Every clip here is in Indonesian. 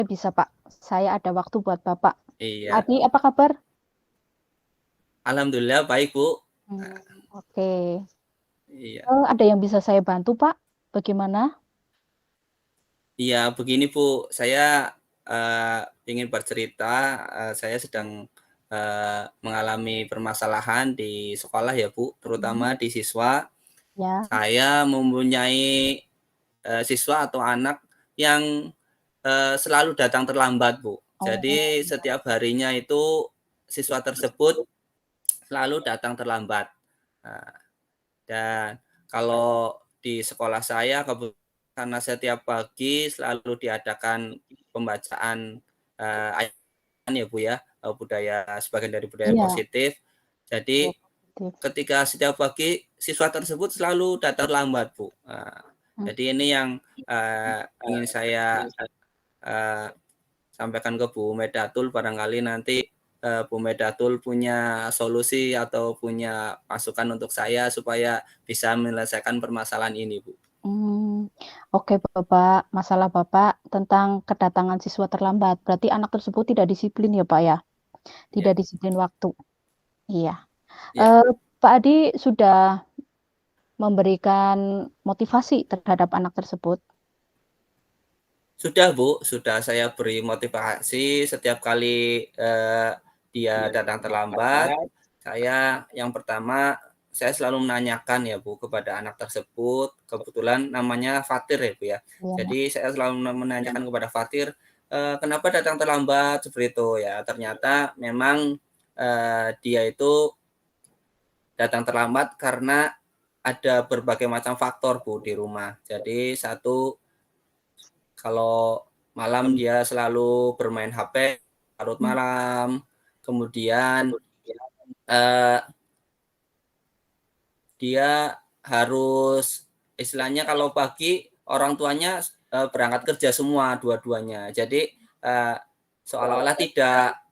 bisa, Pak. Saya ada waktu buat Bapak. Iya. Adi, apa kabar? Alhamdulillah baik, Bu. Oke. Iya. Ada yang bisa saya bantu, Pak? Bagaimana? Iya, begini, Bu. Saya ingin bercerita. Saya sedang mengalami permasalahan di sekolah ya, Bu, terutama di siswa. Ya. Saya mempunyai siswa atau anak yang selalu datang terlambat, Bu. Jadi setiap harinya itu siswa tersebut selalu datang terlambat. Nah, dan kalau di sekolah saya karena setiap pagi selalu diadakan pembacaan ayat ya Bu ya, budaya sebagian dari budaya Iya. positif. Jadi ketika setiap pagi siswa tersebut selalu datang lambat Bu. Jadi ini yang ingin saya sampaikan ke Bu Medatul, barangkali nanti Bu Medatul punya solusi atau punya masukan untuk saya supaya bisa menyelesaikan permasalahan ini, Bu. Oke, Bapak. Masalah Bapak tentang kedatangan siswa terlambat. Berarti anak tersebut tidak disiplin ya, Pak ya? Ya. Tidak disiplin waktu. Iya. Ya. Pak Adi sudah memberikan motivasi terhadap anak tersebut. Sudah, Bu. Sudah saya beri motivasi setiap kali dia datang terlambat. Saya yang pertama saya selalu menanyakan ya Bu kepada anak tersebut. Kebetulan namanya Fatir ya Bu ya. Jadi saya selalu menanyakan kepada Fatir, kenapa datang terlambat seperti itu ya. Ternyata memang dia itu datang terlambat karena ada berbagai macam faktor Bu di rumah. Jadi satu, kalau malam dia selalu bermain HP larut malam, kemudian dia harus istilahnya kalau pagi orang tuanya berangkat kerja semua dua-duanya. Jadi seolah-olah tidak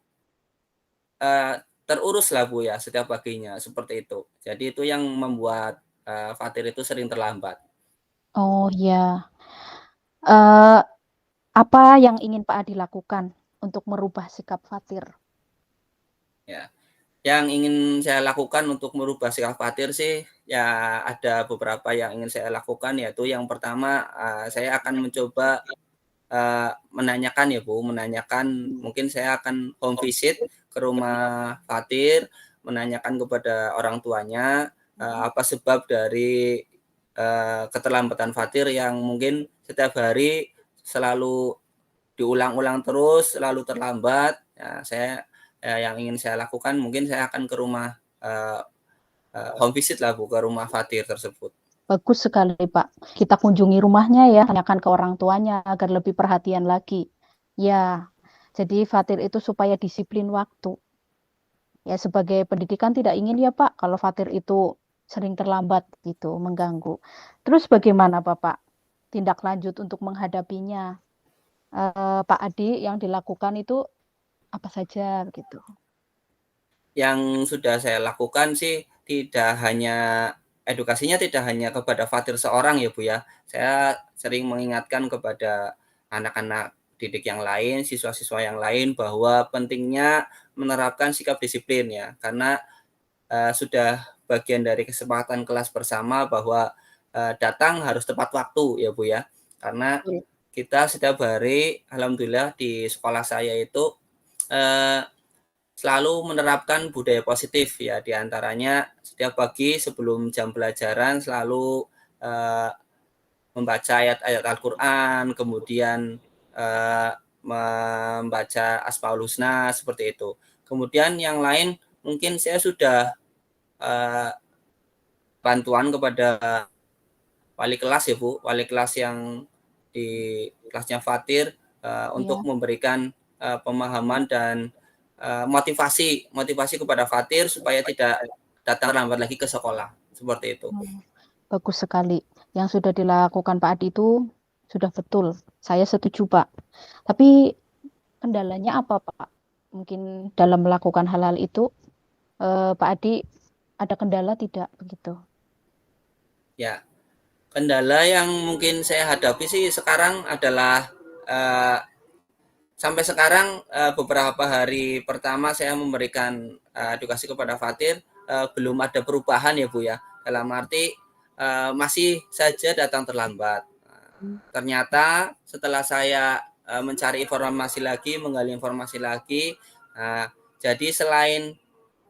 terurus lah Bu ya setiap paginya seperti itu. Jadi itu yang membuat Fatir itu sering terlambat. Oh ya. Apa yang ingin Pak Adi lakukan untuk merubah sikap Fatir? Ya. Yang ingin saya lakukan untuk merubah sikap Fatir sih ya ada beberapa yang ingin saya lakukan, yaitu yang pertama saya akan mencoba menanyakan ya Bu, mungkin saya akan home visit ke rumah Fatir, menanyakan kepada orang tuanya apa sebab dari keterlambatan Fatir yang mungkin setiap hari selalu diulang-ulang terus, selalu terlambat. Ya, yang ingin saya lakukan mungkin saya akan ke rumah home visit lah Bu, ke rumah Fatir tersebut. Bagus sekali Pak. Kita kunjungi rumahnya ya, tanyakan ke orang tuanya agar lebih perhatian lagi. Ya, jadi Fatir itu supaya disiplin waktu. Ya sebagai pendidikan tidak ingin ya Pak, kalau Fatir itu sering terlambat gitu, mengganggu. Terus bagaimana Bapak tindak lanjut untuk menghadapinya? Pak Adi yang dilakukan itu apa saja gitu? Yang sudah saya lakukan sih edukasinya tidak hanya kepada Fatir seorang ya Bu ya. Saya sering mengingatkan kepada anak-anak didik yang lain, siswa-siswa yang lain bahwa pentingnya menerapkan sikap disiplin ya. Karena sudah bagian dari kesepakatan kelas bersama bahwa datang harus tepat waktu ya Bu ya. Karena kita setiap hari alhamdulillah di sekolah saya itu selalu menerapkan budaya positif ya, diantaranya setiap pagi sebelum jam pelajaran selalu membaca ayat-ayat Al-Quran, kemudian membaca Asmaul Husna seperti itu. Kemudian yang lain mungkin saya sudah bantuan kepada wali kelas ya Bu, wali kelas yang di kelasnya Fatir untuk memberikan pemahaman dan motivasi kepada Fatir supaya tidak datang lambat lagi ke sekolah, seperti itu. Bagus sekali. Yang sudah dilakukan Pak Adi itu sudah betul. Saya setuju Pak. Tapi kendalanya apa Pak? Mungkin dalam melakukan hal-hal itu Pak Adi ada kendala tidak begitu? Ya, kendala yang mungkin saya hadapi sih sekarang adalah sampai sekarang beberapa hari pertama saya memberikan edukasi kepada Fatir, belum ada perubahan ya Bu ya. Dalam arti masih saja datang terlambat. Ternyata setelah saya mencari informasi lagi, menggali informasi lagi, jadi selain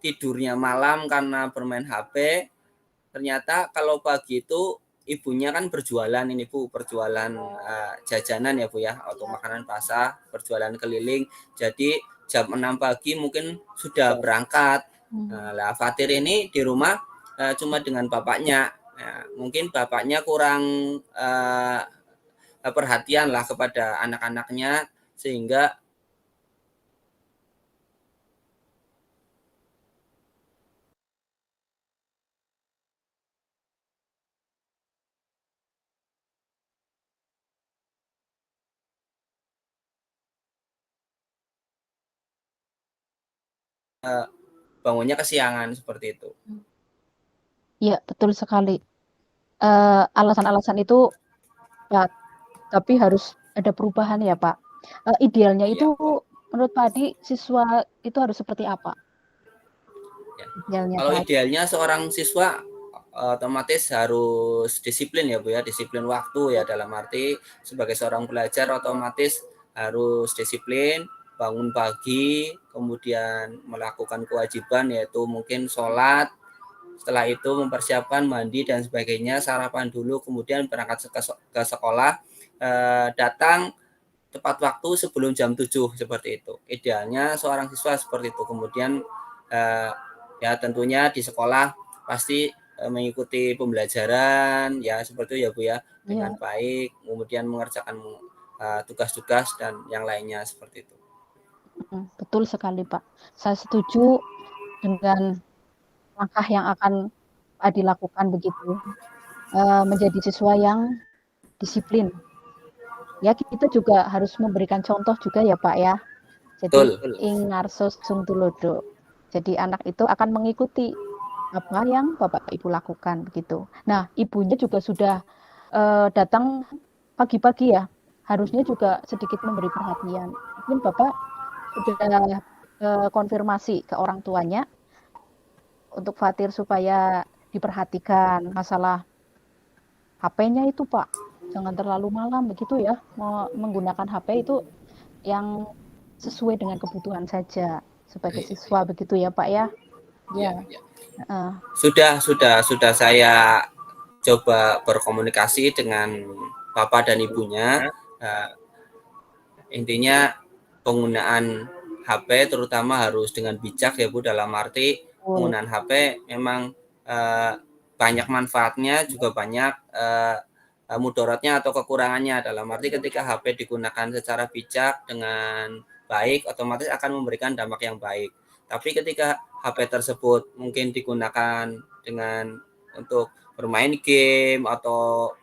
tidurnya malam karena bermain HP, ternyata kalau pagi itu ibunya kan berjualan ini Bu, berjualan jajanan ya Bu ya, atau makanan basah, berjualan keliling. Jadi jam 6 pagi mungkin sudah berangkat. Nah, Fatir ini di rumah cuma dengan bapaknya. Nah, mungkin bapaknya kurang perhatian lah kepada anak-anaknya sehingga bangunnya kesiangan seperti itu. Iya, betul sekali. Alasan-alasan itu ya, tapi harus ada perubahan ya Pak. Idealnya Ya. itu menurut Pak Adi, siswa itu harus seperti apa? Ya. Idealnya Kalau Pak Adi. idealnya seorang siswa otomatis harus disiplin ya Bu ya, disiplin waktu ya, dalam arti sebagai seorang pelajar otomatis harus disiplin, bangun pagi, kemudian melakukan kewajiban yaitu mungkin sholat, setelah itu mempersiapkan mandi dan sebagainya, sarapan dulu, kemudian berangkat ke sekolah, datang tepat waktu sebelum jam 7 seperti itu. Idealnya seorang siswa seperti itu. Kemudian ya tentunya di sekolah pasti mengikuti pembelajaran ya seperti itu ya Bu ya, dengan baik, kemudian mengerjakan tugas-tugas dan yang lainnya seperti itu. Betul sekali Pak. Saya setuju dengan langkah yang akan Pak Adi lakukan begitu. Menjadi siswa yang disiplin. Ya, kita juga harus memberikan contoh juga ya Pak ya. Jadi Betul. ing ngarso sung tulodo. Jadi anak itu akan mengikuti apa yang Bapak Ibu lakukan begitu. Nah, ibunya juga sudah datang pagi-pagi ya. Harusnya juga sedikit memberi perhatian. Mungkin Bapak sudah konfirmasi ke orang tuanya untuk Fatir supaya diperhatikan masalah HP-nya itu Pak. Jangan terlalu malam begitu ya. Menggunakan HP itu yang sesuai dengan kebutuhan saja sebagai siswa begitu ya Pak ya. Ya. Sudah saya coba berkomunikasi dengan Bapak dan Ibunya. Intinya penggunaan HP terutama harus dengan bijak ya Bu, dalam arti penggunaan HP memang banyak manfaatnya, juga banyak mudaratnya atau kekurangannya, dalam arti ketika HP digunakan secara bijak dengan baik otomatis akan memberikan dampak yang baik. Tapi ketika HP tersebut mungkin digunakan dengan untuk bermain game atau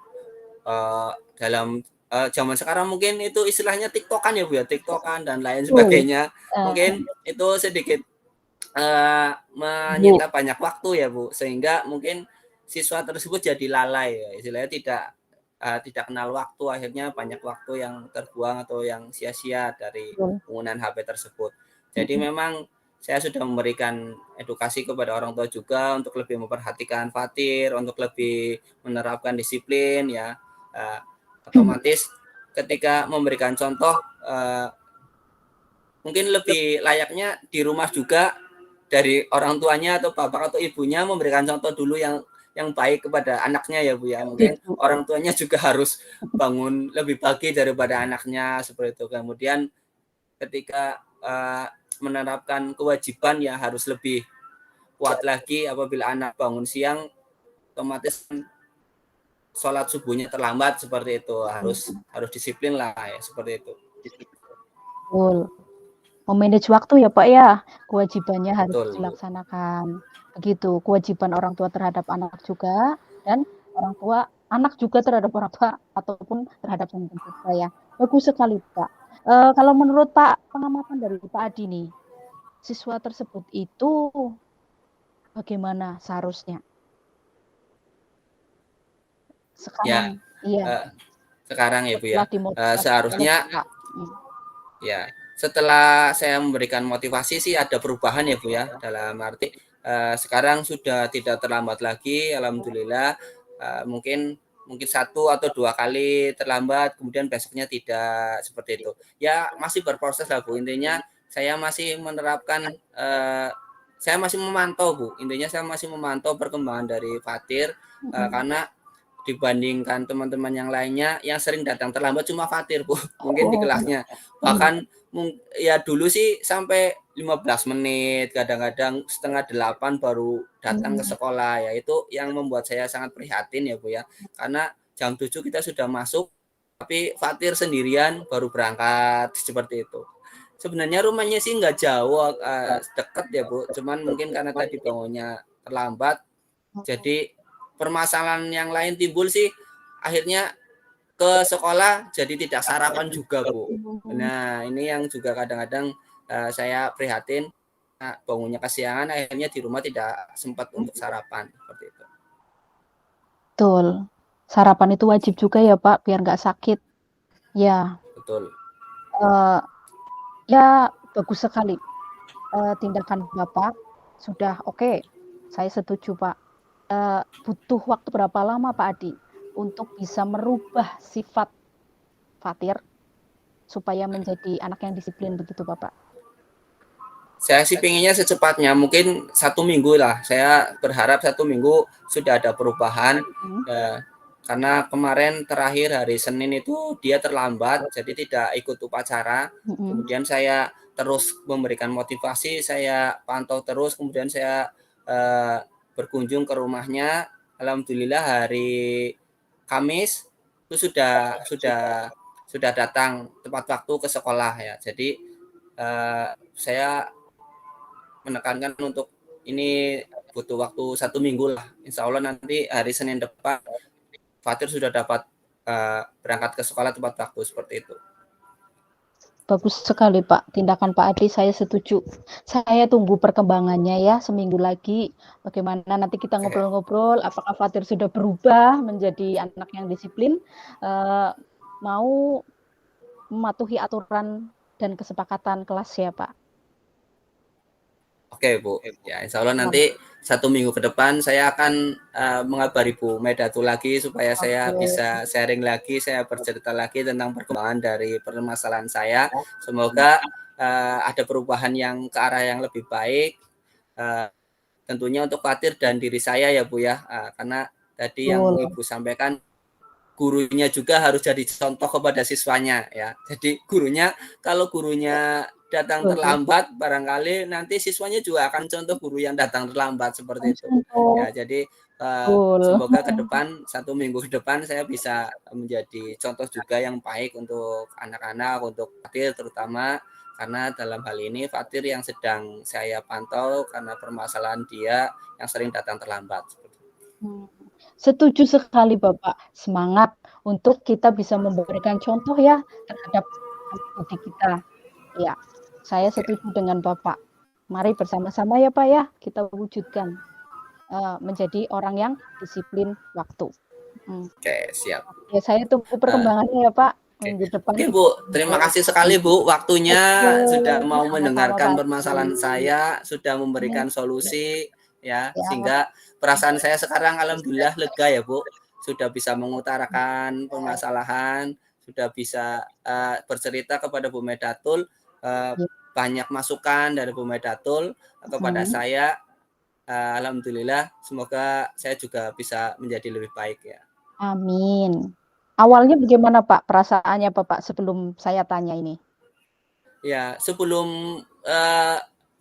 dalam zaman sekarang mungkin itu istilahnya TikTokan ya Bu ya, TikTokan dan lain sebagainya. Mungkin itu sedikit menyita banyak waktu ya Bu, sehingga mungkin siswa tersebut jadi lalai ya, istilahnya tidak kenal waktu, akhirnya banyak waktu yang terbuang atau yang sia-sia dari penggunaan HP tersebut. Jadi memang saya sudah memberikan edukasi kepada orang tua juga untuk lebih memperhatikan Fatir, untuk lebih menerapkan disiplin ya. Otomatis ketika memberikan contoh mungkin lebih layaknya di rumah juga dari orang tuanya atau bapak atau ibunya memberikan contoh dulu yang baik kepada anaknya ya Bu ya. Mungkin orang tuanya juga harus bangun lebih pagi daripada anaknya seperti itu. Kemudian ketika menerapkan kewajiban ya harus lebih kuat lagi. Apabila anak bangun siang otomatis sholat subuhnya terlambat seperti itu, harus disiplin lah ya seperti itu. Betul. Memanage waktu ya Pak ya, kewajibannya harus dilaksanakan. Begitu, kewajiban orang tua terhadap anak juga, dan orang tua anak juga terhadap orang tua ataupun terhadap sang pencipta ya. Bagus sekali Pak. Kalau menurut Pak, pengamatan dari Pak Adi nih, siswa tersebut itu bagaimana seharusnya? Sekarang ya Bu ya, seharusnya Ya, setelah saya memberikan motivasi sih ada perubahan ya Bu ya, dalam arti, sekarang sudah tidak terlambat lagi alhamdulillah, mungkin mungkin 1 atau 2 kali terlambat kemudian besoknya tidak, seperti itu. Ya masih berproses lah Bu, intinya saya masih menerapkan, saya masih memantau Bu, intinya saya masih memantau perkembangan dari Fatir, Mhm. karena dibandingkan teman-teman yang lainnya, yang sering datang terlambat cuma Fatir, Bu, mungkin di Oh, kelasnya. iya. Bahkan ya dulu sih sampai 15 menit, kadang-kadang setengah 8 baru datang ke Mhm. sekolah, ya itu yang membuat saya sangat prihatin ya, Bu, ya. Karena jam 7 kita sudah masuk, tapi Fatir sendirian baru berangkat, seperti itu. Sebenarnya rumahnya sih nggak jauh, deket ya, Bu, cuman mungkin karena tadi bangunnya terlambat, Mhm. jadi permasalahan yang lain timbul sih, akhirnya ke sekolah jadi tidak sarapan juga, Bu. Mhm. Nah, ini yang juga kadang-kadang, saya prihatin, bangunnya kesiangan akhirnya di rumah tidak sempat untuk sarapan, seperti itu. Betul. Sarapan itu wajib juga ya, Pak, biar nggak sakit. Ya, Betul. eee, ya bagus sekali, tindakan Bapak sudah oke, saya setuju, Pak. Butuh waktu berapa lama Pak Adi untuk bisa merubah sifat Fatir supaya menjadi anak yang disiplin begitu, Bapak? Saya sih pengennya secepatnya, mungkin 1 minggu lah. Saya berharap 1 minggu sudah ada perubahan, Mhm. karena kemarin terakhir hari Senin itu dia terlambat, jadi tidak ikut upacara. Mhm. Kemudian saya terus memberikan motivasi, saya pantau terus, kemudian saya, berkunjung ke rumahnya. Alhamdulillah hari Kamis itu sudah datang tepat waktu ke sekolah ya. Jadi, saya menekankan untuk ini butuh waktu 1 minggu lah. Insya Allah nanti hari Senin depan Fatir sudah dapat, berangkat ke sekolah tepat waktu, seperti itu. Bagus sekali, Pak, tindakan Pak Adi saya setuju. Saya tunggu perkembangannya ya seminggu lagi, bagaimana nanti kita Oke. ngobrol-ngobrol apakah Fatir sudah berubah menjadi anak yang disiplin, eee, mau mematuhi aturan dan kesepakatan kelas ya, Pak. Oke, Bu. Ya, insya Allah Siap. nanti 1 minggu ke depan saya akan, mengabari Bu Medatu lagi supaya saya Oke. bisa sharing lagi, saya bercerita lagi tentang perkembangan dari permasalahan saya. Semoga, ada perubahan yang ke arah yang lebih baik, eee, tentunya untuk Fatir dan diri saya ya, Bu, ya, karena tadi yang Betul. Ibu sampaikan gurunya juga harus jadi contoh kepada siswanya ya. Jadi kalau gurunya datang Betul. terlambat barangkali nanti siswanya juga akan contoh guru yang datang terlambat seperti itu. Contoh. Ya jadi, Betul. semoga ke depan 1 minggu ke depan saya bisa menjadi contoh juga yang baik untuk anak-anak, untuk Fatir terutama karena dalam hal ini Fatir yang sedang saya pantau karena permasalahan dia yang sering datang terlambat. Mhm. Setuju sekali Bapak, semangat untuk kita bisa memberikan contoh ya terhadap anak didik kita. Iya, saya Oke, setuju dengan Bapak. Mari bersama-sama ya Pak ya, kita wujudkan, menjadi orang yang disiplin waktu. Mhm. oke, siap. Oke, saya tunggu Eee perkembangannya ya Pak, Oke. minggu depan Oke, kita Bu, terima ngobrol kasih sekali, lagi. Bu, waktunya Oke, sudah mau sama-sama mendengarkan Pak permasalahan Adi. saya, sudah memberikan Oke, solusi, ya, siap. sehingga perasaan saya sekarang alhamdulillah lega ya, Bu. Sudah bisa mengutarakan permasalahan, sudah bisa, bercerita kepada Bu Medatul, eee, Iya, banyak masukan dari Bu Medatul kepada mhm. saya, alhamdulillah semoga saya juga bisa menjadi lebih baik ya. Amin. Awalnya bagaimana Pak, perasaannya Bapak sebelum saya tanya ini? Ya, sebelum,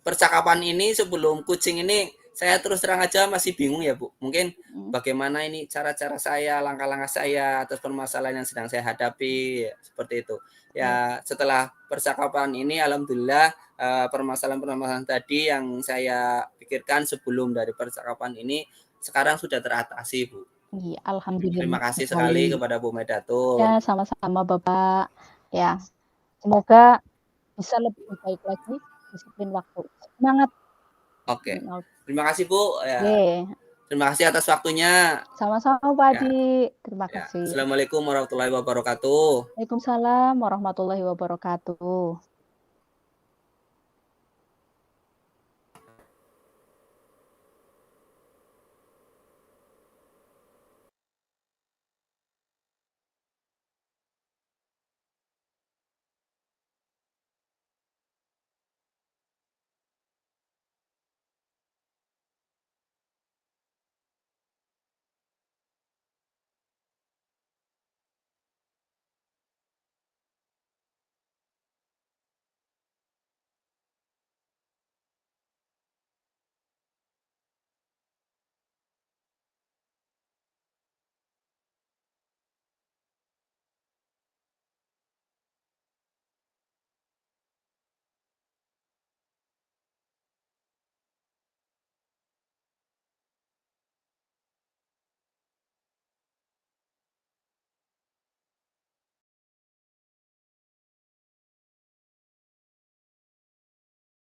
percakapan ini, sebelum kucing ini, saya terus terang aja masih bingung ya, Bu. Mungkin Mhm. bagaimana ini cara-cara saya, langkah-langkah saya atas permasalahan yang sedang saya hadapi, ya, seperti itu. Oh, Ya, setelah percakapan ini alhamdulillah, permasalahan-permasalahan tadi yang saya pikirkan sebelum dari percakapan ini, sekarang sudah teratasi, Bu. iya, Terima alhamdulillah kasih sekali. sekali kepada Bu Ya, Medatul. sama-sama Bapak. Ya, semoga bisa lebih baik lagi disiplin waktu. Semangat, Oke. oke. Terima kasih, Bu, ya. Terima kasih atas waktunya. Sama-sama Pak Ya, Adi, terima ya. kasih. Assalamualaikum warahmatullahi wabarakatuh. Waalaikumsalam warahmatullahi wabarakatuh.